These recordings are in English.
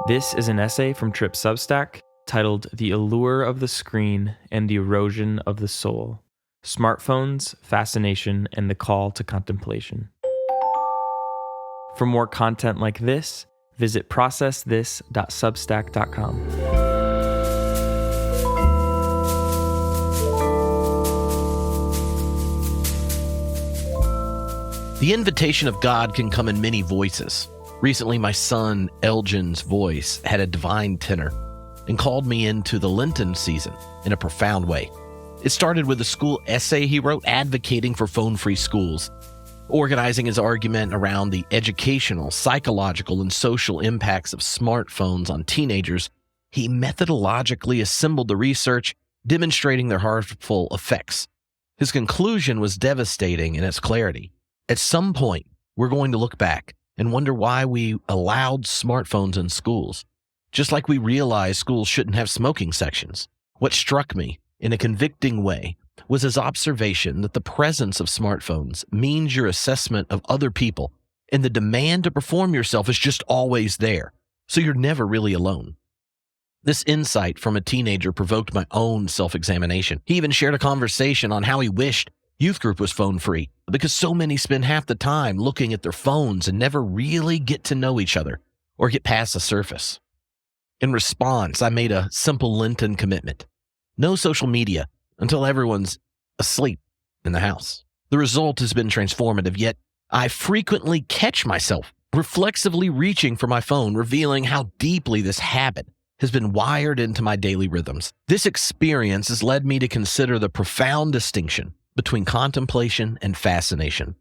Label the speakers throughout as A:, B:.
A: This is an essay from Trip Substack titled The Allure of the Screen and the Erosion of the Soul: Smartphones, Fascination, and the Call to Contemplation. For more content like this, visit processthis.substack.com.
B: The invitation of God can come in many voices. Recently, my son, Elgin's voice had a divine tenor and called me into the Lenten season in a profound way. It started with a school essay he wrote advocating for phone-free schools, organizing his argument around the educational, psychological, and social impacts of smartphones on teenagers. He methodologically assembled the research, demonstrating their harmful effects. His conclusion was devastating in its clarity. At some point, we're going to look back and wonder why we allowed smartphones in schools, just like we realized schools shouldn't have smoking sections. What struck me in a convicting way was his observation that the presence of smartphones means your assessment of other people and the demand to perform yourself is just always there, so you're never really alone. This insight from a teenager provoked my own self-examination. He even shared a conversation on how he wished youth group was phone-free, because so many spend half the time looking at their phones and never really get to know each other or get past the surface. In response, I made a simple Lenten commitment: no social media until everyone's asleep in the house. The result has been transformative, yet I frequently catch myself reflexively reaching for my phone, revealing how deeply this habit has been wired into my daily rhythms. This experience has led me to consider the profound distinction between contemplation and fascination,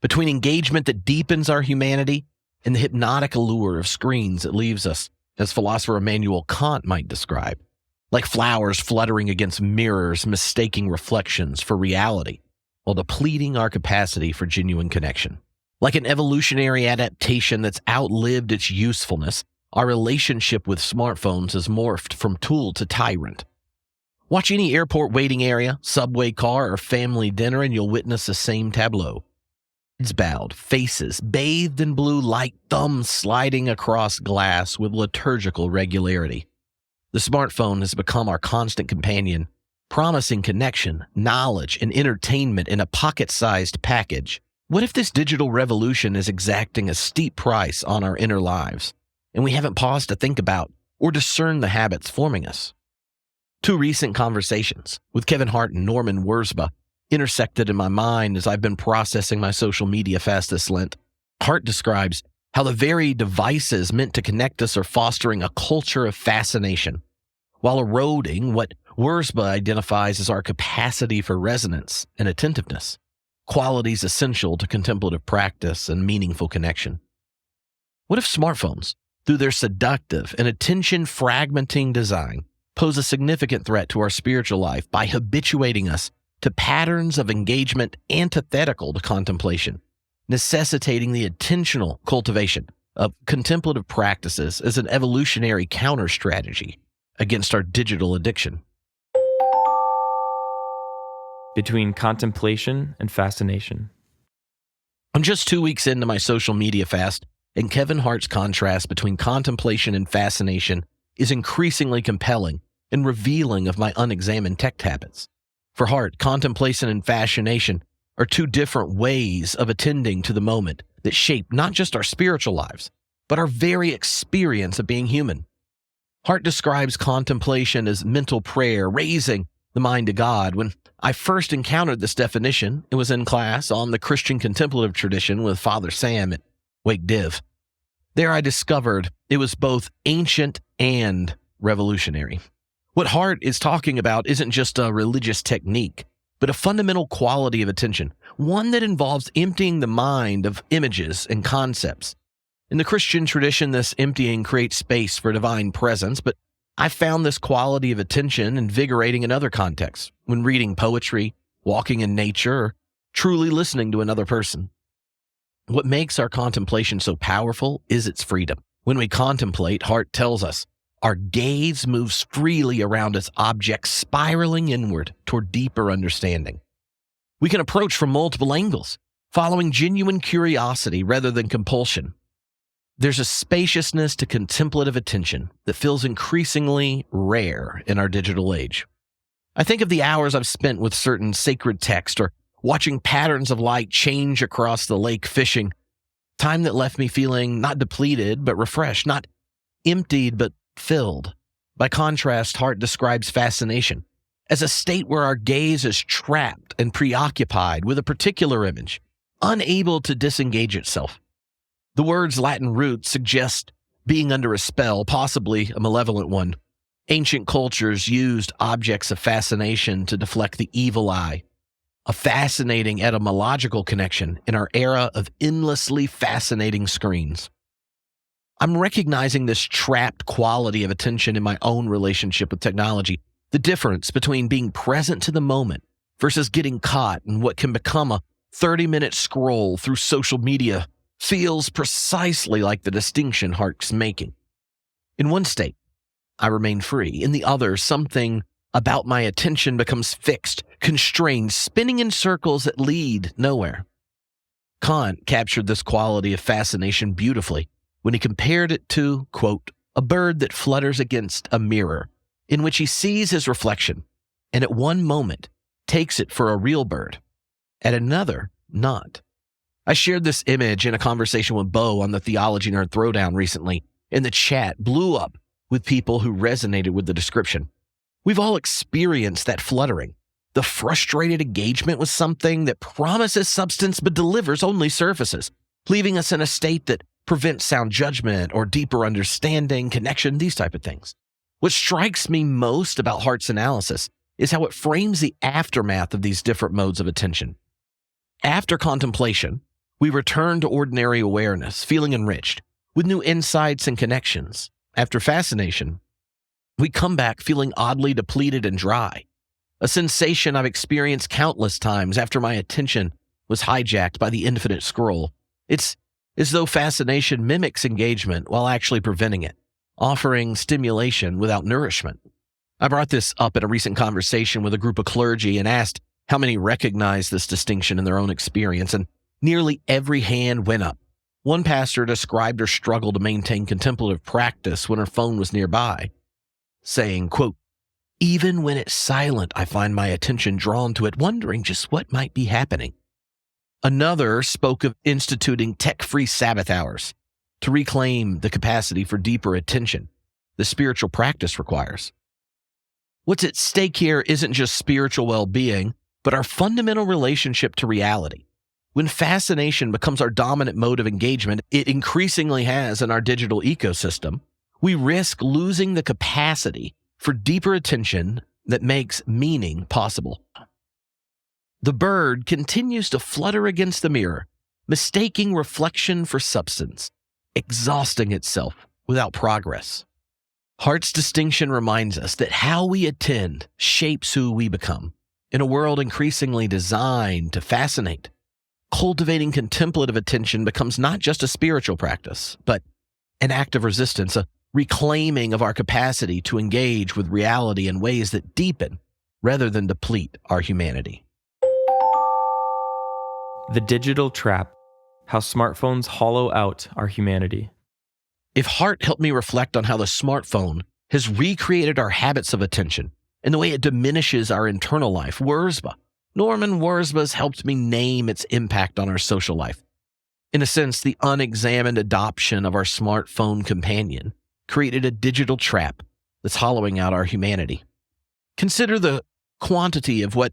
B: between engagement that deepens our humanity and the hypnotic allure of screens that leaves us, as philosopher Immanuel Kant might describe, like flowers fluttering against mirrors, mistaking reflections for reality, while depleting our capacity for genuine connection. Like an evolutionary adaptation that's outlived its usefulness, our relationship with smartphones has morphed from tool to tyrant. Watch any airport waiting area, subway car, or family dinner, and you'll witness the same tableau. Heads bowed, faces bathed in blue light, thumbs sliding across glass with liturgical regularity. The smartphone has become our constant companion, promising connection, knowledge, and entertainment in a pocket-sized package. What if this digital revolution is exacting a steep price on our inner lives, and we haven't paused to think about or discern the habits forming us? Two recent conversations with Kevin Hart and Norman Wurzba intersected in my mind as I've been processing my social media fast this Lent. Hart describes how the very devices meant to connect us are fostering a culture of fascination, while eroding what Wurzba identifies as our capacity for resonance and attentiveness, qualities essential to contemplative practice and meaningful connection. What if smartphones, through their seductive and attention-fragmenting design, pose a significant threat to our spiritual life by habituating us to patterns of engagement antithetical to contemplation, necessitating the intentional cultivation of contemplative practices as an evolutionary counter-strategy against our digital addiction?
A: Between contemplation and fascination.
B: I'm just 2 weeks into my social media fast, and Kevin Hart's contrast between contemplation and fascination is increasingly compelling and revealing of my unexamined tech habits. For Hart, contemplation and fascination are two different ways of attending to the moment that shape not just our spiritual lives, but our very experience of being human. Hart describes contemplation as mental prayer, raising the mind to God. When I first encountered this definition, it was in class on the Christian contemplative tradition with Father Sam at Wake Div. There I discovered it was both ancient and revolutionary. What Hart is talking about isn't just a religious technique, but a fundamental quality of attention, one that involves emptying the mind of images and concepts. In the Christian tradition, this emptying creates space for divine presence, but I found this quality of attention invigorating in other contexts, when reading poetry, walking in nature, or truly listening to another person. What makes our contemplation so powerful is its freedom. When we contemplate, Hart tells us, our gaze moves freely around its objects, spiraling inward toward deeper understanding. We can approach from multiple angles, following genuine curiosity rather than compulsion. There's a spaciousness to contemplative attention that feels increasingly rare in our digital age. I think of the hours I've spent with certain sacred text or watching patterns of light change across the lake fishing, time that left me feeling not depleted but refreshed, not emptied but filled. By contrast, Hart describes fascination as a state where our gaze is trapped and preoccupied with a particular image, unable to disengage itself. The word's Latin root suggests being under a spell, possibly a malevolent one. Ancient cultures used objects of fascination to deflect the evil eye, a fascinating etymological connection in our era of endlessly fascinating screens. I'm recognizing this trapped quality of attention in my own relationship with technology, the difference between being present to the moment versus getting caught in what can become a 30-minute scroll through social media feels precisely like the distinction Hart's making. In one state, I remain free. In the other, something about my attention becomes fixed, constrained, spinning in circles that lead nowhere. Kant captured this quality of fascination beautifully when he compared it to, quote, a bird that flutters against a mirror in which he sees his reflection and at one moment takes it for a real bird, at another, not. I shared this image in a conversation with Bo on the Theology Nerd Throwdown recently, and the chat blew up with people who resonated with the description. We've all experienced that fluttering, the frustrated engagement with something that promises substance but delivers only surfaces, leaving us in a state that prevents sound judgment or deeper understanding, connection, these type of things. What strikes me most about Hart's analysis is how it frames the aftermath of these different modes of attention. After contemplation, we return to ordinary awareness, feeling enriched, with new insights and connections. After fascination, we come back feeling oddly depleted and dry, a sensation I've experienced countless times after my attention was hijacked by the infinite scroll. It's as though fascination mimics engagement while actually preventing it, offering stimulation without nourishment. I brought this up in a recent conversation with a group of clergy and asked how many recognize this distinction in their own experience, and nearly every hand went up. One pastor described her struggle to maintain contemplative practice when her phone was nearby, saying, quote, even when it's silent, I find my attention drawn to it, wondering just what might be happening. Another spoke of instituting tech-free Sabbath hours to reclaim the capacity for deeper attention the spiritual practice requires. What's at stake here isn't just spiritual well-being, but our fundamental relationship to reality. When fascination becomes our dominant mode of engagement, it increasingly has in our digital ecosystem, we risk losing the capacity for deeper attention that makes meaning possible. The bird continues to flutter against the mirror, mistaking reflection for substance, exhausting itself without progress. Hart's distinction reminds us that how we attend shapes who we become. In a world increasingly designed to fascinate, cultivating contemplative attention becomes not just a spiritual practice, but an act of resistance, a reclaiming of our capacity to engage with reality in ways that deepen rather than deplete our humanity.
A: The Digital Trap: How Smartphones Hollow Out Our Humanity.
B: If Hart helped me reflect on how the smartphone has recreated our habits of attention and the way it diminishes our internal life, Norman Wurzba's helped me name its impact on our social life. In a sense, the unexamined adoption of our smartphone companion created a digital trap that's hollowing out our humanity. Consider the quantity of what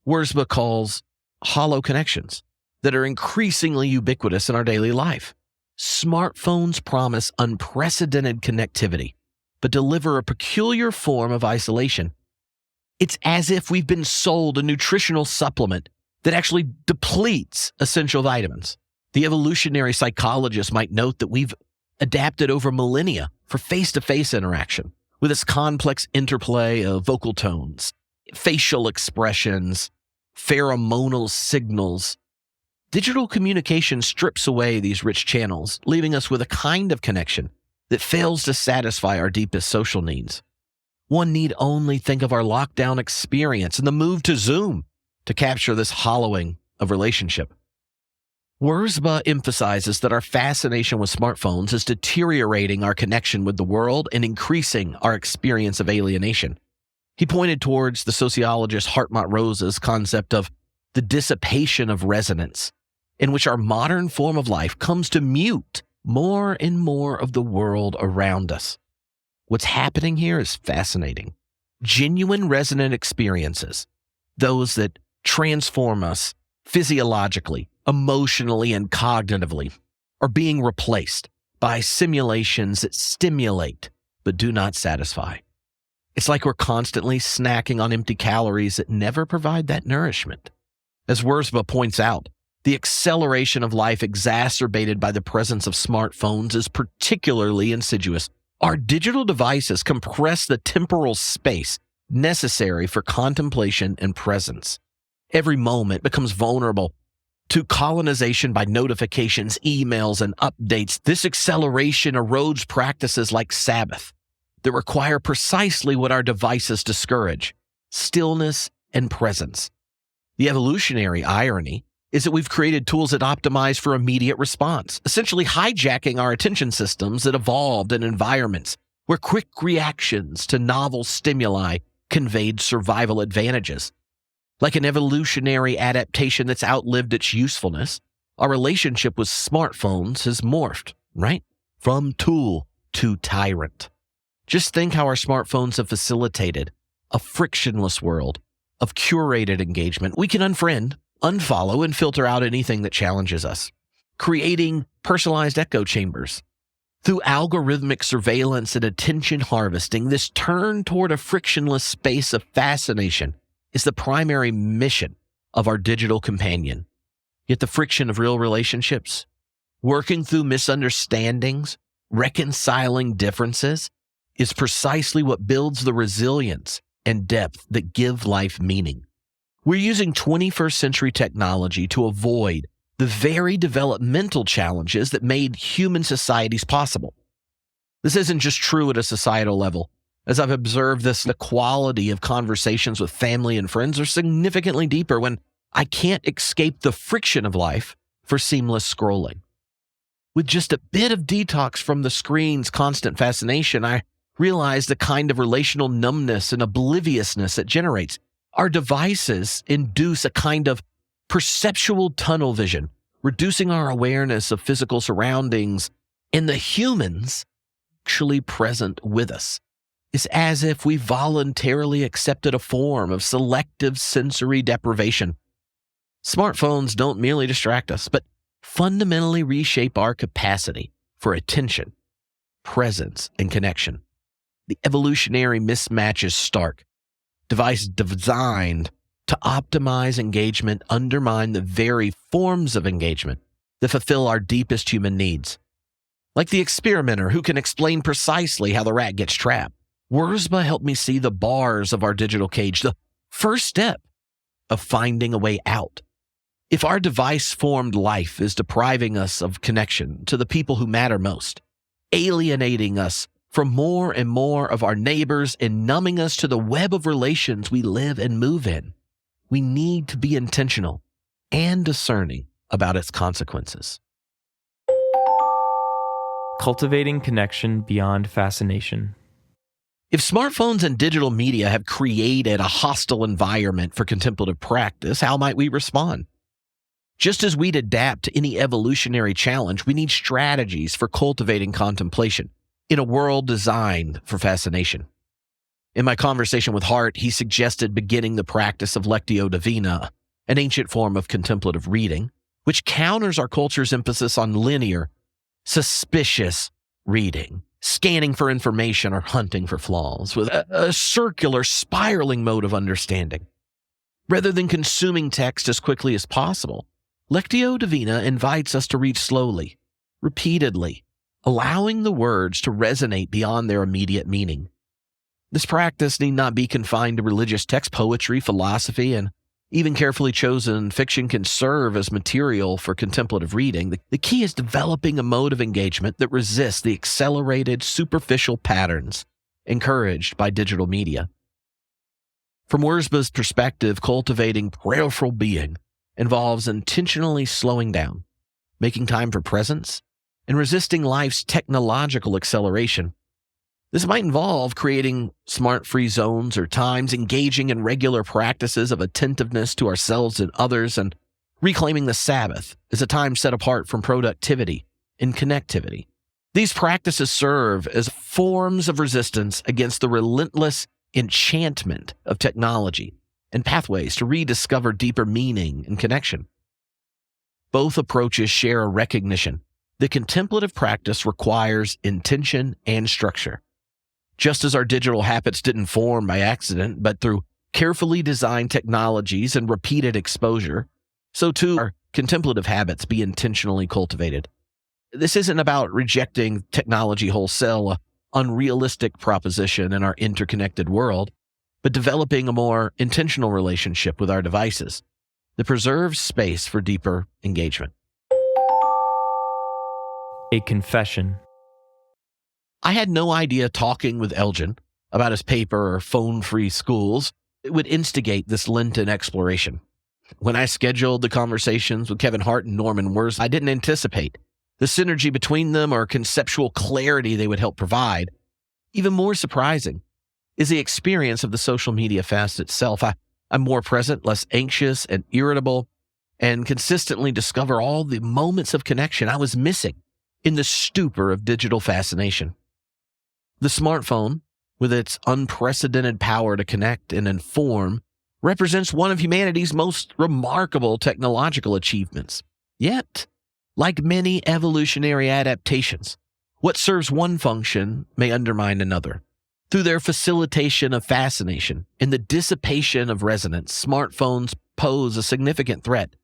B: Wurzba calls hollow connections that are increasingly ubiquitous in our daily life. Smartphones promise unprecedented connectivity, but deliver a peculiar form of isolation. It's as if we've been sold a nutritional supplement that actually depletes essential vitamins. The evolutionary psychologist might note that we've adapted over millennia for face-to-face interaction with its complex interplay of vocal tones, facial expressions, pheromonal signals. Digital communication strips away these rich channels, leaving us with a kind of connection that fails to satisfy our deepest social needs. One need only think of our lockdown experience and the move to Zoom to capture this hollowing of relationship. Wurzba emphasizes that our fascination with smartphones is deteriorating our connection with the world and increasing our experience of alienation. He pointed towards the sociologist Hartmut Rosa's concept of the dissipation of resonance, in which our modern form of life comes to mute more and more of the world around us. What's happening here is fascinating. Genuine resonant experiences, those that transform us physiologically, emotionally, and cognitively, are being replaced by simulations that stimulate but do not satisfy. It's like we're constantly snacking on empty calories that never provide that nourishment. As Wurzba points out, the acceleration of life exacerbated by the presence of smartphones is particularly insidious. Our digital devices compress the temporal space necessary for contemplation and presence. Every moment becomes vulnerable to colonization by notifications, emails, and updates. This acceleration erodes practices like Sabbath that require precisely what our devices discourage: stillness and presence. The evolutionary irony is that we've created tools that optimize for immediate response, essentially hijacking our attention systems that evolved in environments where quick reactions to novel stimuli conveyed survival advantages. Like an evolutionary adaptation that's outlived its usefulness, our relationship with smartphones has morphed, right? From tool to tyrant. Just think how our smartphones have facilitated a frictionless world of curated engagement. We can unfriend, unfollow, and filter out anything that challenges us, creating personalized echo chambers. Through algorithmic surveillance and attention harvesting, this turn toward a frictionless space of fascination is the primary mission of our digital companion. Yet the friction of real relationships, working through misunderstandings, reconciling differences, is precisely what builds the resilience and depth that give life meaning. We're using 21st century technology to avoid the very developmental challenges that made human societies possible. This isn't just true at a societal level. As I've observed this, the quality of conversations with family and friends are significantly deeper when I can't escape the friction of life for seamless scrolling. With just a bit of detox from the screen's constant fascination, I realize the kind of relational numbness and obliviousness it generates. Our devices induce a kind of perceptual tunnel vision, reducing our awareness of physical surroundings and the humans actually present with us. It's as if we voluntarily accepted a form of selective sensory deprivation. Smartphones don't merely distract us, but fundamentally reshape our capacity for attention, presence, and connection. The evolutionary mismatch is stark. Devices designed to optimize engagement undermine the very forms of engagement that fulfill our deepest human needs. Like the experimenter who can explain precisely how the rat gets trapped, Wurzba helped me see the bars of our digital cage, the first step of finding a way out. If our device-formed life is depriving us of connection to the people who matter most, alienating us from more and more of our neighbors and numbing us to the web of relations we live and move in, we need to be intentional and discerning about its consequences.
A: Cultivating connection beyond fascination.
B: If smartphones and digital media have created a hostile environment for contemplative practice, how might we respond? Just as we'd adapt to any evolutionary challenge, we need strategies for cultivating contemplation in a world designed for fascination. In my conversation with Hart, he suggested beginning the practice of Lectio Divina, an ancient form of contemplative reading, which counters our culture's emphasis on linear, suspicious reading, scanning for information or hunting for flaws, with a circular, spiraling mode of understanding. Rather than consuming text as quickly as possible, Lectio Divina invites us to read slowly, repeatedly, allowing the words to resonate beyond their immediate meaning. This practice need not be confined to religious text. Poetry, philosophy, and even carefully chosen fiction can serve as material for contemplative reading. The key is developing a mode of engagement that resists the accelerated, superficial patterns encouraged by digital media. From Wurzba's perspective, cultivating prayerful being involves intentionally slowing down, making time for presence, and resisting life's technological acceleration. This might involve creating smart-free zones or times, engaging in regular practices of attentiveness to ourselves and others, and reclaiming the Sabbath as a time set apart from productivity and connectivity. These practices serve as forms of resistance against the relentless enchantment of technology and pathways to rediscover deeper meaning and connection. Both approaches share a recognition that contemplative practice requires intention and structure. Just as our digital habits didn't form by accident, but through carefully designed technologies and repeated exposure, so too our contemplative habits be intentionally cultivated. This isn't about rejecting technology wholesale, an unrealistic proposition in our interconnected world, but developing a more intentional relationship with our devices that preserves space for deeper engagement.
A: A confession.
B: I had no idea talking with Elgin about his paper or phone-free schools would instigate this Lenten exploration. When I scheduled the conversations with Kevin Hart and Norman Wirtz, I didn't anticipate the synergy between them or conceptual clarity they would help provide. Even more surprising is the experience of the social media fast itself. I'm more present, less anxious and irritable, and consistently discover all the moments of connection I was missing in the stupor of digital fascination. The smartphone, with its unprecedented power to connect and inform, represents one of humanity's most remarkable technological achievements. Yet, like many evolutionary adaptations, what serves one function may undermine another. Through their facilitation of fascination and the dissipation of resonance, smartphones pose a significant threat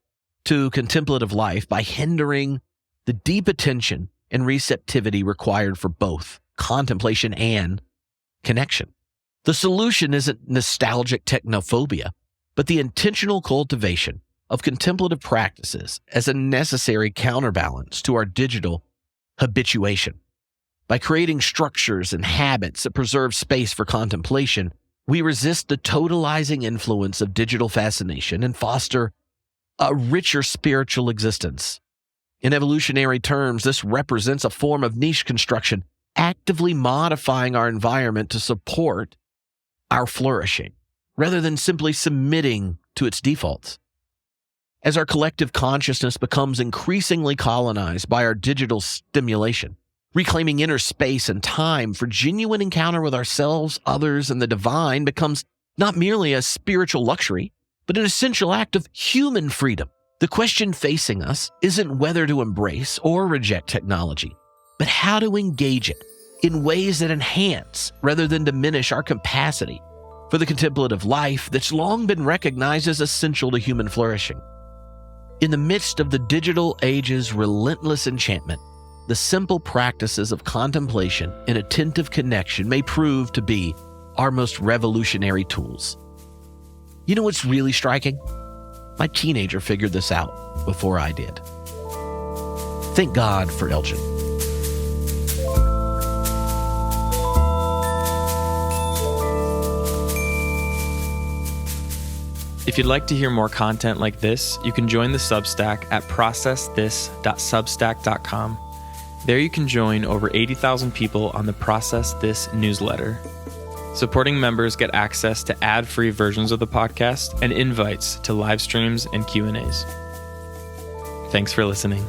B: to contemplative life by hindering the deep attention and receptivity required for both contemplation and connection. The solution isn't nostalgic technophobia, but the intentional cultivation of contemplative practices as a necessary counterbalance to our digital habituation. By creating structures and habits that preserve space for contemplation, we resist the totalizing influence of digital fascination and foster a richer spiritual existence. In evolutionary terms, this represents a form of niche construction, actively modifying our environment to support our flourishing, rather than simply submitting to its defaults. As our collective consciousness becomes increasingly colonized by our digital stimulation, reclaiming inner space and time for genuine encounter with ourselves, others, and the divine becomes not merely a spiritual luxury, but an essential act of human freedom. The question facing us isn't whether to embrace or reject technology, but how to engage it in ways that enhance rather than diminish our capacity for the contemplative life that's long been recognized as essential to human flourishing. In the midst of the digital age's relentless enchantment, the simple practices of contemplation and attentive connection may prove to be our most revolutionary tools. You know what's really striking? My teenager figured this out before I did. Thank God for Elgin.
A: If you'd like to hear more content like this, you can join the Substack at processthis.substack.com. There you can join over 80,000 people on the Process This newsletter. Supporting members get access to ad-free versions of the podcast and invites to live streams and Q&As. Thanks for listening.